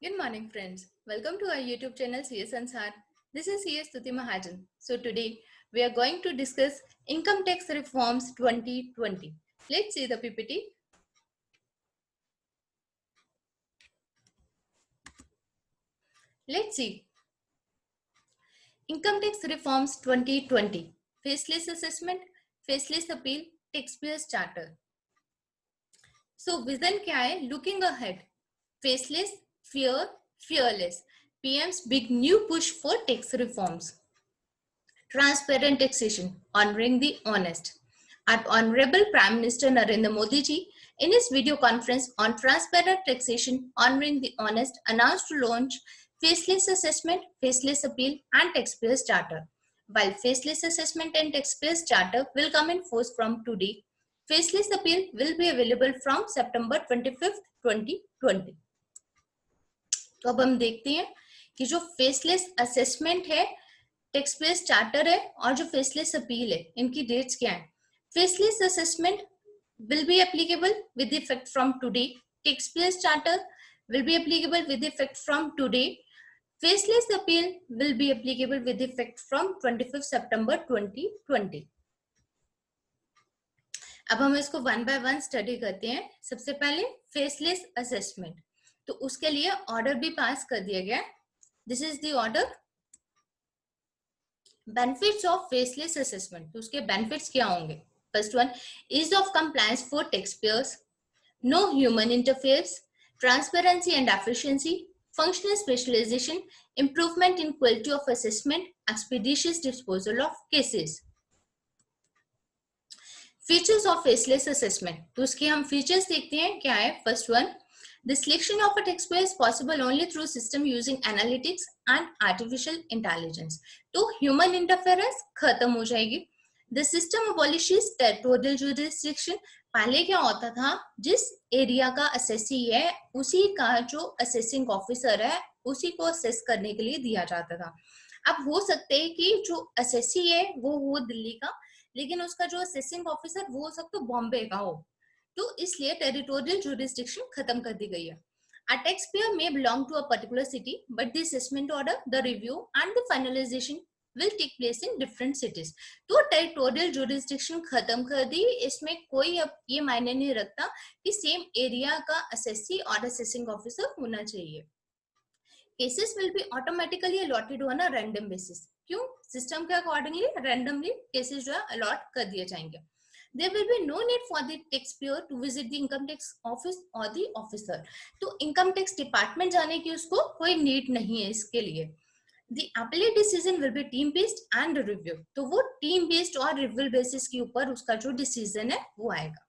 Good morning, friends. Welcome to our YouTube channel CS Ansar. This is CS Stuti Mahajan. So today we are going to discuss Income Tax Reforms 2020. Let's see the PPT. Let's see. Income Tax Reforms 2020. Faceless Assessment, Faceless Appeal, Taxpayers Charter. So vision क्या है? Looking ahead. Faceless, fear, fearless. PM's big new push for tax reforms. Transparent taxation, honoring the honest. Our Honorable Prime Minister Narendra Modi ji, in his video conference on transparent taxation, honoring the honest, announced to launch faceless assessment, faceless appeal, and taxpayers charter. While faceless assessment and taxpayers charter will come in force from today, faceless appeal will be available from September 25th, 2020. तो अब हम देखते हैं कि जो faceless assessment है, taxpayers charter है और जो फेसलेस अपील है, इनकी डेट्स क्या है. Faceless assessment will be applicable with effect from today. Taxpayers charter will be applicable with effect from today. Faceless appeal will be applicable with effect from 25th September 2020. अब हम इसको one by one study करते हैं. सबसे पहले faceless assessment, तो उसके लिए ऑर्डर भी पास कर दिया गया. This is the order. Benefits of faceless assessment, तो उसके बेनिफिट्स क्या होंगे. First one, ease of compliance for taxpayers, no human interference, transparency and efficiency, functional specialization, improvement in quality of assessment, expeditious disposal of cases. Features of faceless assessment, तो उसके हम features देखते हैं क्या है. First one, the selection of a taxpayer is possible only through system using analytics and artificial intelligence. तो human interference खत्म हो जाएगी. The system abolishes territorial jurisdiction. पहले क्या होता था, जिस एरिया का असेसी है उसी का जो असेसिंग ऑफिसर है उसी को असेस करने के लिए दिया जाता था. अब हो सकते हैं कि जो असेसी है वो दिल्ली का, लेकिन उसका जो असेसिंग ऑफिसर वो हो सकता है बॉम्बे का हो, तो इसलिए टेरिटोरियल जुरिस्डिक्शन खत्म कर दी गई है. A taxpayer may belong to a particular city, but the assessment order, the review and the finalization will take place in different cities. तो टेरिटोरियल जुरिस्डिक्शन खत्म कर दी. इसमें कोई अब ये मायने नहीं रखता कि सेम एरिया का असेसी और असेसिंग ऑफिसर होना चाहिए. Cases will be automatically allotted on a random basis. क्यों? सिस्टम के अकॉर्डिंगली रैंडमली केसेस जो है अलॉट कर दिए जाएंगे. There will be no need for the taxpayer to visit the income tax office or the officer. तो income tax department जाने की उसको कोई नीड नहीं है इसके लिए. The appellate decision will be team based and review. तो वो team based और review basis के ऊपर उसका जो decision है वो आएगा.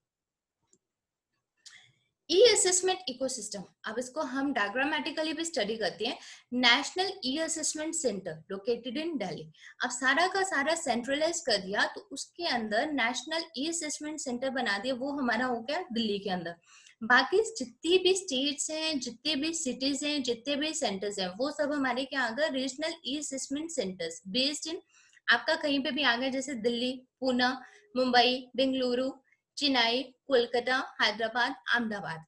ई असेसमेंट इकोसिस्टम, अब इसको हम डायग्रामेटिकली भी स्टडी करते हैं. National e assessment centre located in Delhi. अब सारा का सारा सेंट्रलाइज कर दिया, तो उसके अंदर नेशनल ई असेसमेंट सेंटर बना दिया. वो हमारा हो गया दिल्ली के अंदर. बाकी जितनी भी स्टेट्स हैं, जितने भी सिटीज हैं, जितने भी सेंटर्स हैं, वो सब हमारे क्या आ गए, regional E assessment centres based in आपका कहीं पे भी आ गया, जैसे दिल्ली, पूना, मुंबई, बेंगलुरु, चेन्नई, कोलकाता, हैदराबाद, अहमदाबाद.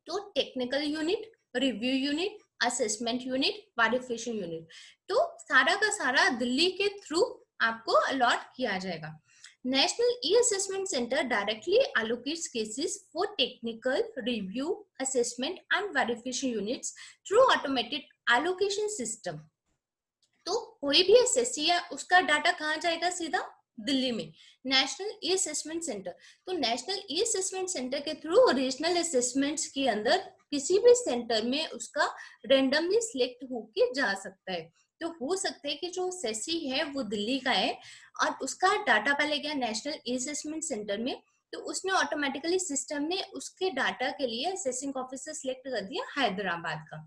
तो technical unit, review unit, assessment unit, verification unit, तो सारा का सारा दिल्ली के थ्रू आपको अलॉट किया जाएगा. National e assessment centre directly allocates cases for technical review, assessment and verification units through automated allocation system. तो कोई भी असेसी है उसका डाटा कहाँ जाएगा, सीधा दिल्ली में नेशनल ई असेसमेंट सेंटर. तो नेशनल ई असेसमेंट सेंटर के थ्रू रीजनल असेसमेंट्स के अंदर किसी भी सेंटर में उसका रेंडमली सिलेक्ट होके जा सकता है. तो हो सकता है कि जो असेसी है वो दिल्ली का है और उसका डाटा पहले गया नेशनल ई असेसमेंट सेंटर में, तो उसने ऑटोमेटिकली सिस्टम ने उसके डाटा के लिए असेसिंग ऑफिसर सिलेक्ट कर दिया हैदराबाद का.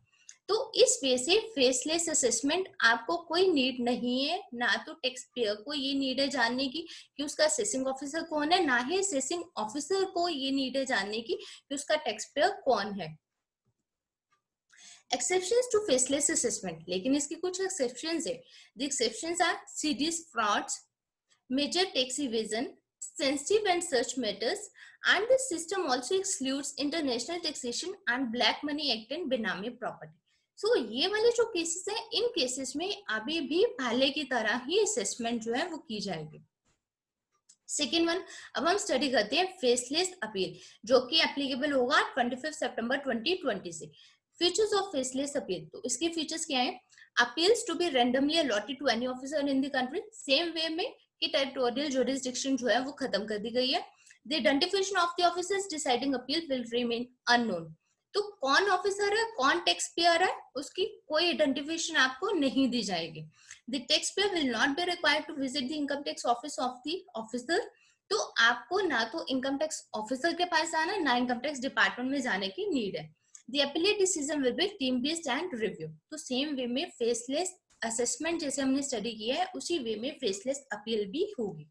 तो इस वे से फेसलेस असेसमेंट आपको कोई नीड नहीं है, ना तो टैक्स पेयर को ये नीड है जानने की कि उसका असेसिंग ऑफिसर कौन है, ना ही असेसिंग ऑफिसर को ये नीड है जानने की कि उसका टैक्स पेयर कौन है. एक्सेप्शंस टू फेसलेस असेसमेंट, लेकिन इसकी कुछ एक्सेप्शंस है. The exceptions are serious frauds, major tax evasion, sensitive and such matters, and the system also excludes international taxation and black money act and benami property. So ये वाले जो cases हैं, इन cases में अभी भी पहले की तरह ही असेसमेंट जो है वो की जाएगी. सेकेंड वन, अब हम स्टडी करते हैं फेसलेस अपील, जो कि एप्लीकेबल होगा 25 सितंबर 2020 से. फीचर्स ऑफ फेसलेस अपील, तो इसके फीचर्स क्या है? Appeals to be randomly allotted to any officer in the country. Same way में कि टेरिटोरियल जुरिसडिक्शन जो है वो खत्म कर दी गई है. The identification of the officers deciding appeal will remain unknown. तो कौन ऑफिसर है, कौन टैक्स पेयर है, उसकी कोई आइडेंटिफिकेशन आपको नहीं दी जाएगी. The taxpayer will not be required to visit the income tax office of the officer. तो आपको ना तो इनकम टैक्स ऑफिसर के पास आना, ना इनकम टैक्स डिपार्टमेंट में जाने की नीड है. The appellate decision will be team based and review. तो सेम वे में फेसलेस असेसमेंट जैसे हमने स्टडी किया है, उसी वे में फेसलेस अपील भी होगी.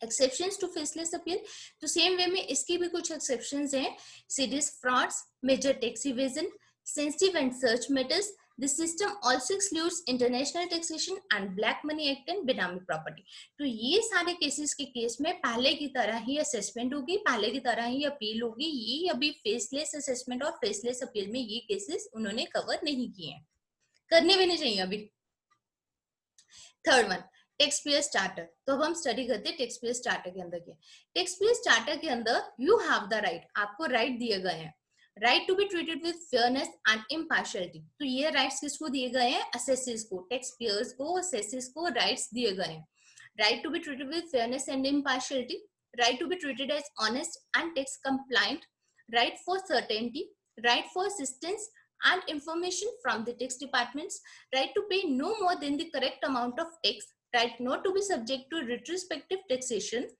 एक्सेप्शंस टू फेसलेस अपील, तो सेम वे में इसकी भी कुछ एक्सेप्शंस हैं. Serious frauds, major tax evasion, sensitive and search matters. The system also excludes international taxation and black money act and benami property. तो ये सारे केसेस के केस में पहले की तरह ही असेसमेंट होगी, पहले की तरह ही अपील होगी. ये अभी फेसलेस असेसमेंट और फेसलेस अपील में ये केसेस उन्होंने कवर नहीं किए हैं, करने भी नहीं चाहिए अभी. Third one, tax payer starter. तो अब हम स्टडी करते हैं टैक्स पेयर स्टार्टर के अंदर क्या. टैक्स पेयर स्टार्टर के अंदर यू हैव द राइट, आपको राइट दिए गए हैं. Right to be treated with fairness and impartiality. तो ये राइट्स किसको दिए गए हैं? असेसिस को, टैक्स पेयर्स को, असेसिस को राइट्स दिए गए हैं. Right to be treated with fairness and impartiality, right to be treated as honest and tax compliant, right for certainty, right for assistance and information from the tax departments, right to pay no more than the correct amount of tax, right not to be subject to retrospective taxation,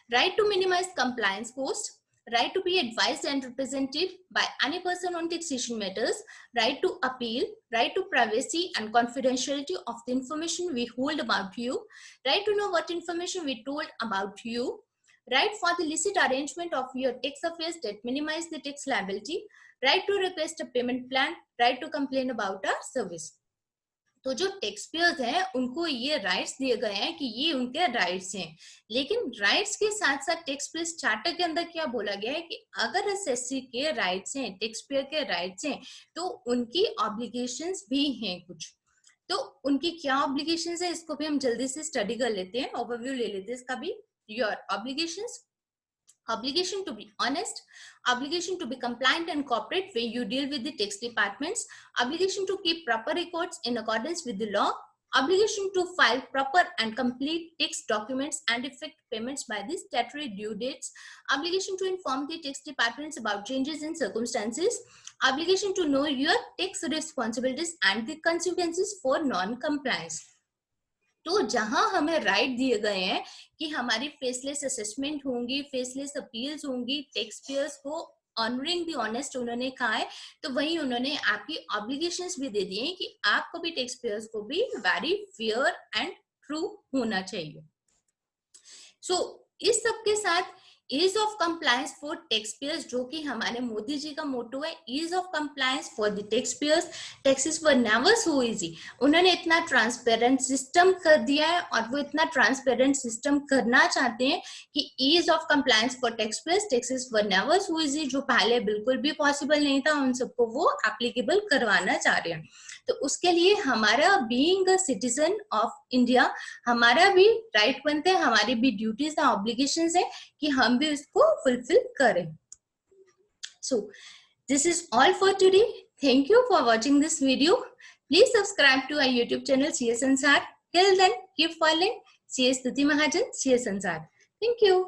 right to minimize compliance cost, right to be advised and represented by any person on taxation matters, right to appeal, right to privacy and confidentiality of the information we hold about you, right to know what information we told about you, right for the licit arrangement of your tax affairs that minimize the tax liability, right to request a payment plan, right to complain about a service. तो जो tax payers हैं उनको ये rights दिए गए हैं कि ये उनके राइट्स हैं, लेकिन राइट्स के साथ साथ टैक्स पेयर चार्टर के अंदर क्या बोला गया है कि अगर एसएससी के राइट्स हैं, टैक्स पेयर के राइट्स हैं, तो उनकी ऑब्लिगेशंस भी हैं कुछ. तो उनकी क्या ऑब्लिगेशंस है, इसको भी हम जल्दी से स्टडी कर लेते हैं, ओवरव्यू ले लेते हैं इसका भी. Your obligations, obligation to be honest, obligation to be compliant and cooperate when you deal with the tax departments, obligation to keep proper records in accordance with the law, obligation to file proper and complete tax documents and effect payments by the statutory due dates, obligation to inform the tax departments about changes in circumstances, obligation to know your tax responsibilities and the consequences for non-compliance. तो जहां हमें right दिए गए हैं कि हमारी faceless assessment होंगी, faceless appeals होंगी, टैक्स पेयर्स को ऑनरिंग द ऑनेस्ट उन्होंने कहा है, तो वही उन्होंने आपकी ऑब्लिगेशंस भी दे दिए हैं कि आपको भी टैक्स पेयर्स को भी वेरी फेयर एंड ट्रू होना चाहिए. सो इस सब के साथ ease of compliance for tax payers, जो कि हमारे मोदी जी का मोटो है, ease of compliance for the tax payers. Taxes were never so easy. उन्होंने इतना ट्रांसपेरेंट सिस्टम कर दिया है और वो इतना ट्रांसपेरेंट सिस्टम करना चाहते हैं कि ease of compliance for tax payers, taxes were never so easy, जो पहले बिल्कुल भी पॉसिबल नहीं था, उन सबको वो एप्लीकेबल करवाना चाह रहे हैं. तो उसके लिए हमारा being a citizen of India, हमारा भी राइट बनते हैं, हमारी भी ड्यूटीज है, ऑब्लिगेशंस है कि हम भी इसको फुलफिल करें. So this is all for today. Thank you for watching this video. Please subscribe to our YouTube channel CS Ansar. Till then, keep following CS Stuti Mahajan, CS Ansar. Thank you.